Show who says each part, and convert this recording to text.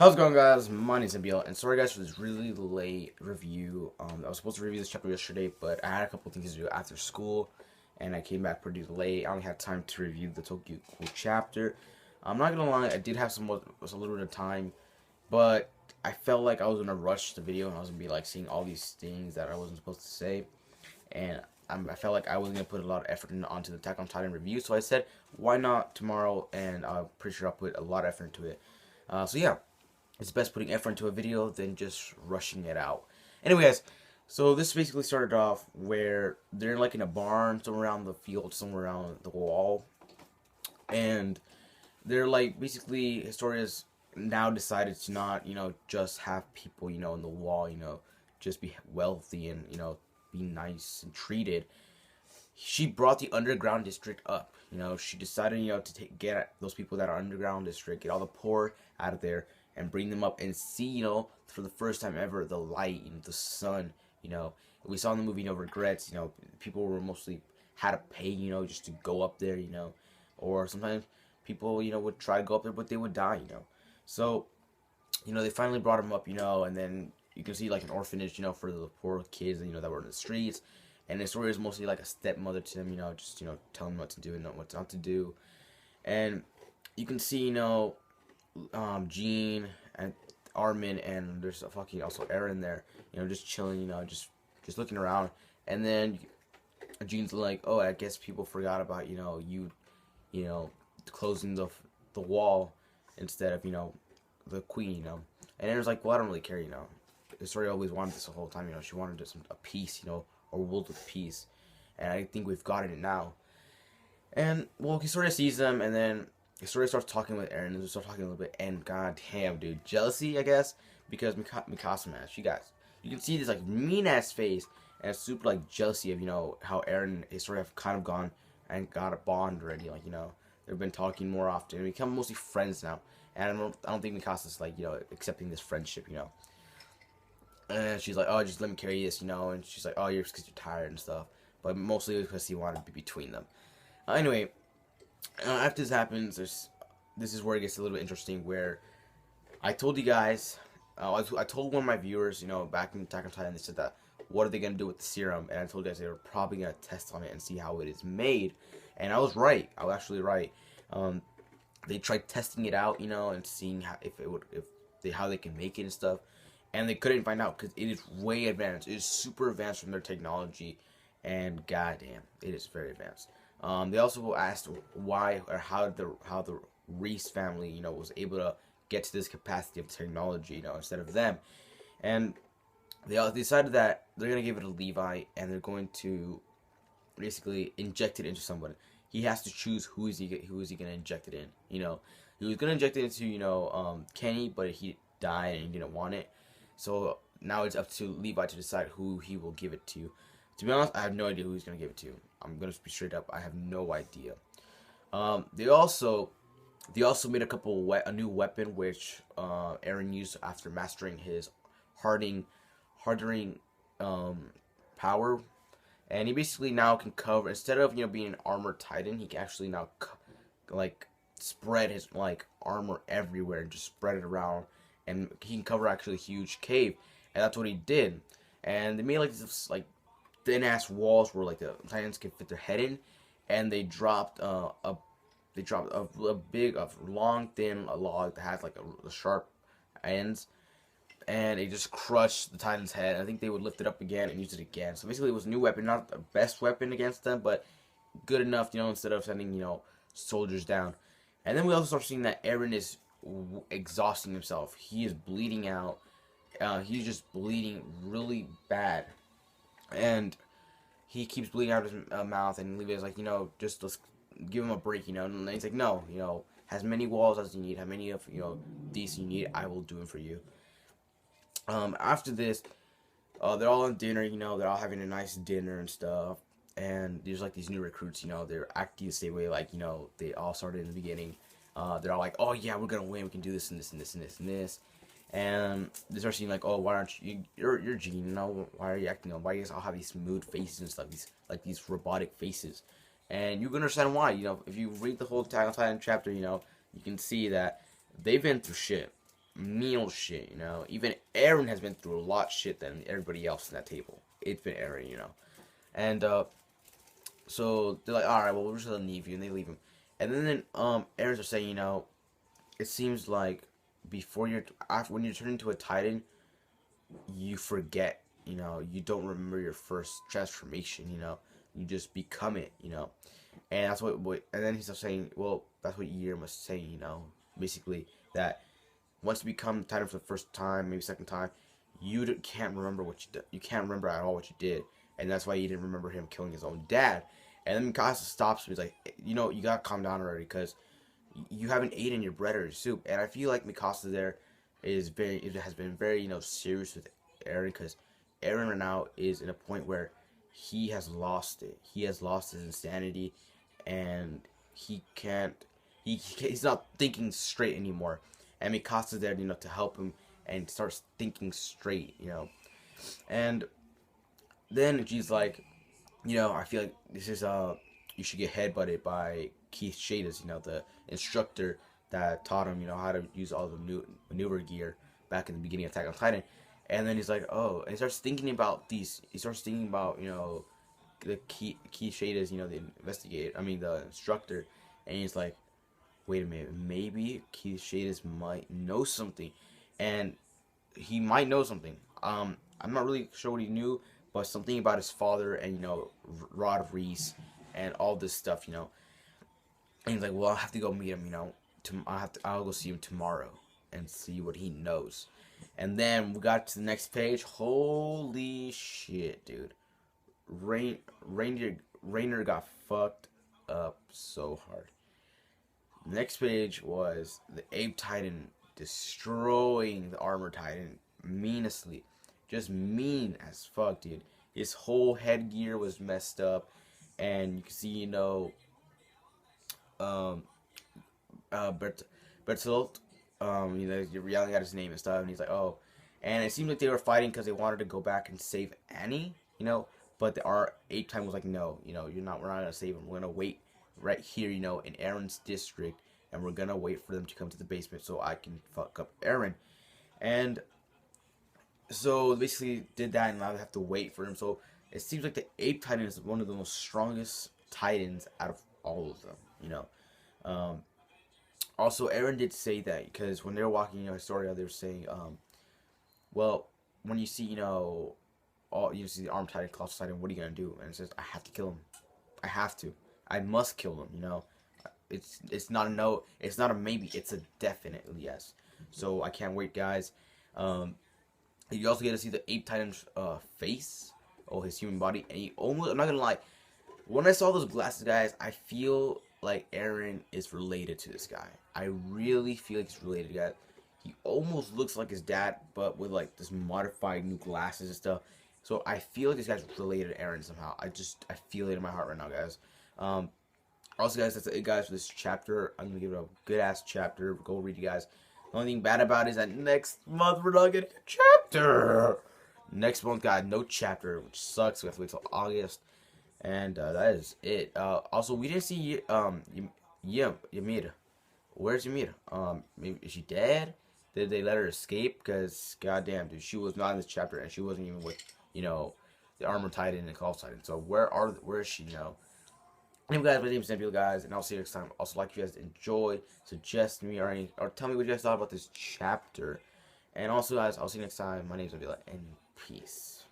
Speaker 1: How's it going, guys? My name's Nabil, and sorry guys for this really late review. I was supposed to review this chapter yesterday, but I had a couple things to do after school, and I came back pretty late. I only had time to review the Tokyo Ghoul chapter. I'm not gonna lie, I did have a little bit of time, but I felt like I was gonna rush the video, and I was gonna be like saying all these things that I wasn't supposed to say, and I felt like I wasn't gonna put a lot of effort onto the Attack on Titan review. So I said, why not tomorrow? And I'm pretty sure I'll put a lot of effort into it. So yeah. It's best putting effort into a video than just rushing it out. Anyway, guys, so this basically started off where they're like in a barn, somewhere around the field, somewhere around the wall. And they're like, basically, Historia's now decided to not, just have people, in the wall, just be wealthy and, be nice and treated. She brought the underground district up. She decided, to get at those people that are underground district, get all the poor out of there, and bring them up and see, for the first time ever, the light, the sun. We saw in the movie, Regrets. People were mostly had to pay, just to go up there, or sometimes people, would try to go up there, but they would die, So, they finally brought them up, and then you can see like an orphanage, for the poor kids, that were in the streets. And the story is mostly like a stepmother to them, just, telling them what to do and what not to do. And you can see, Gene and Armin, and there's a fucking also Aaron there, just chilling, just looking around. And then Gene's like, oh, I guess people forgot about, you closing the wall instead of, the queen, And Aaron's like, well, I don't really care, The story always wanted this the whole time, she wanted just a peace, a world of peace. And I think we've gotten it now. And, well, he sort of sees them, and then he sort of starts talking with Eren, and they start talking a little bit, and god damn, dude, jealousy, I guess, because Mikasa, man, you can see this, like, mean-ass face, and it's super, like, jealousy of, how Eren is sort of kind of gone and got a bond already, like, they've been talking more often, and become mostly friends now, and I don't think Mikasa's, like, accepting this friendship, and she's like, oh, just let me carry this, and she's like, oh, you're just because you're tired and stuff, but mostly because he wanted to be between them. Anyway, after this happens, this is where it gets a little bit interesting. Where I told you guys, I told one of my viewers, back in Attack on Titan, they said that what are they gonna do with the serum, and I told you guys they were probably gonna test on it and see how it is made, and I was right. I was actually right. They tried testing it out, and seeing how they can make it and stuff, and they couldn't find out because it is way advanced. It is super advanced from their technology, and goddamn, it is very advanced. They also asked why or how the Reese family, was able to get to this capacity of technology, instead of them. And they decided that they're going to give it to Levi, and they're going to basically inject it into someone. He has to choose who is he going to inject it in, He was going to inject it into, Kenny, but he died and he didn't want it. So now it's up to Levi to decide who he will give it to. To be honest, I have no idea who he's going to give it to. I'm going to be straight up. I have no idea. They also made a new weapon, which Eren used after mastering his hardening power. And he basically now can cover, instead of, being an armored titan, he can actually now, spread his, armor everywhere and just spread it around. And he can cover actually a huge cave. And that's what he did. And they made, this, thin-ass walls where, the Titans can fit their head in, and they dropped a long, thin log that has, the sharp ends, and it just crushed the Titan's head. I think they would lift it up again and use it again. So basically, it was a new weapon, not the best weapon against them, but good enough, instead of sending, soldiers down. And then we also start seeing that Eren is exhausting himself. He is bleeding out. He's just bleeding really bad. And he keeps bleeding out of his mouth, and Levi's like, just let's give him a break, And he's like, no, as many walls as you need, how many of, these you need, I will do them for you. After this, they're all on dinner, they're all having a nice dinner and stuff. And there's, these new recruits, they're acting the same way, they all started in the beginning. They're all like, oh, yeah, we're gonna win, we can do this and this and this and this and this. And they start seeing why aren't you're Gene, why are you acting why you guys all have these smooth faces and stuff, these robotic faces. And you can understand why, if you read the whole Attack on Titan chapter, you can see that they've been through shit. mean old shit, you know. Even Aaron has been through a lot of shit than everybody else in that table. It's been Aaron, you know. And so they're like, all right, well, we're just gonna leave you, and they leave him. And then Aaron's are saying, you know, it seems like when you turn into a Titan, you forget, you know, you don't remember your first transformation, you know, you just become it, you know. And that's and then he's saying, well, that's what Yer must say, you know, basically that once you become Titan for the first time, maybe second time, can't remember what you did. You can't remember at all what you did, and that's why you didn't remember him killing his own dad. And then Mikasa stops me. He's like, you know, you gotta calm down already, because you haven't eaten your bread or your soup. And I feel like Mikasa there has been very, you know, serious with Eren, because Eren right now is in a point where he has lost it. He has lost his insanity, and he's not thinking straight anymore. And Mikasa's there, you know, to help him and starts thinking straight, you know. And then she's like, you know, I feel like this is you should get headbutted by Keith Shadis, you know, the instructor that taught him, you know, how to use all the new maneuver gear back in the beginning of Attack on Titan. And then he's like, oh, and he starts thinking about you know, the Keith Shadis, you know, the instructor, and he's like, wait a minute, maybe Keith Shadis might know something, and he might know something. I'm not really sure what he knew, but something about his father and, you know, Rod Reese and all this stuff, you know. And he's like, well, I'll have to go meet him, you know. I'll go see him tomorrow and see what he knows. And then we got to the next page. Holy shit, dude. Rainer got fucked up so hard. Next page was the Ape Titan destroying the Armor Titan meanously. Just mean as fuck, dude. His whole headgear was messed up, and you can see, you know, Bertolt, you know, you're yelling at his name and stuff, and he's like, oh. And it seemed like they were fighting because they wanted to go back and save Annie, you know, but our Ape Titan was like, no, you know, we're not gonna save him. We're gonna wait right here, you know, in Aaron's district, and we're gonna wait for them to come to the basement so I can fuck up Aaron. And so basically did that, and now they have to wait for him. So it seems like the Ape Titan is one of the most strongest Titans out of all of them, you know. Also, Aaron did say that, because when they were walking, you know, Historia, they were saying, well, when you see, you know, you see the Arm Titan, Colossal Titan, what are you gonna do? And it says, I have to kill him. I have to. I must kill him. You know, it's not a no. It's not a maybe. It's a definite yes. So I can't wait, guys. You also get to see the Ape Titan's face, his human body, and he almost. I'm not gonna lie. When I saw those glasses, guys, I feel like Eren is related to this guy. I really feel like he's related, guys. He almost looks like his dad, but with like this modified new glasses and stuff. So I feel like this guy's related to Eren somehow. I feel it in my heart right now, guys. Also, guys, that's it, guys, for this chapter. I'm gonna give it a good ass chapter. Go read, you guys. The only thing bad about it is that next month we're not getting a chapter. Next month, guys, no chapter, which sucks. We have to wait till August. And that is it. Also, we didn't see Ymir. Where's Ymir? Maybe is she dead? Did they let her escape? Because goddamn, dude, she was not in this chapter, and she wasn't even with, you know, the Armor Titan and Call Titan. So where is she? You know. Anyway, guys, my name is Nebula, guys, and I'll see you next time. Also, like if you guys enjoyed, suggest me or tell me what you guys thought about this chapter. And also, guys, I'll see you next time. My name is Nebula, and peace.